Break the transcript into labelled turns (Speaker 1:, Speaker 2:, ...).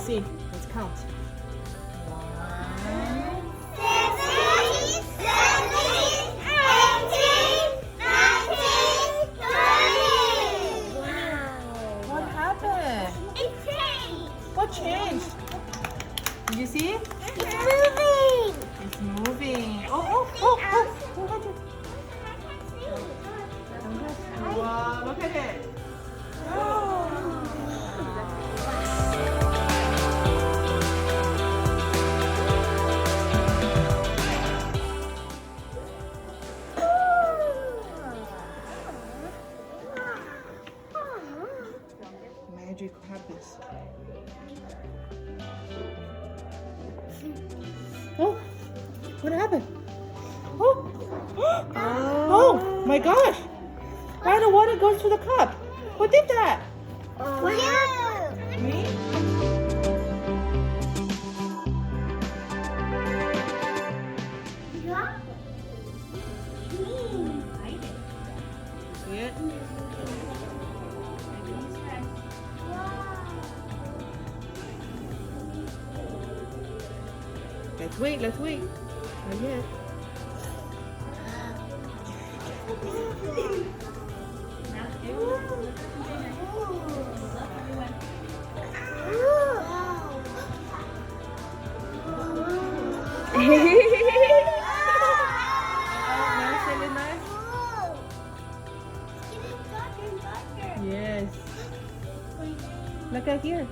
Speaker 1: see. Let's count. 1, 2, 3, 4, 5, 6, 7, 8, 9, 10, 11, 12. Wow. What happened?
Speaker 2: It changed.
Speaker 1: What changed? Did you see?
Speaker 2: It's moving.
Speaker 1: It's moving. Oh. Wow, look at it. Magic happens. Oh, what happened? Oh my gosh! Why the water goes to the cup? Who did that? Me? See it? Let's wait. Not yet. Yes. Look at here.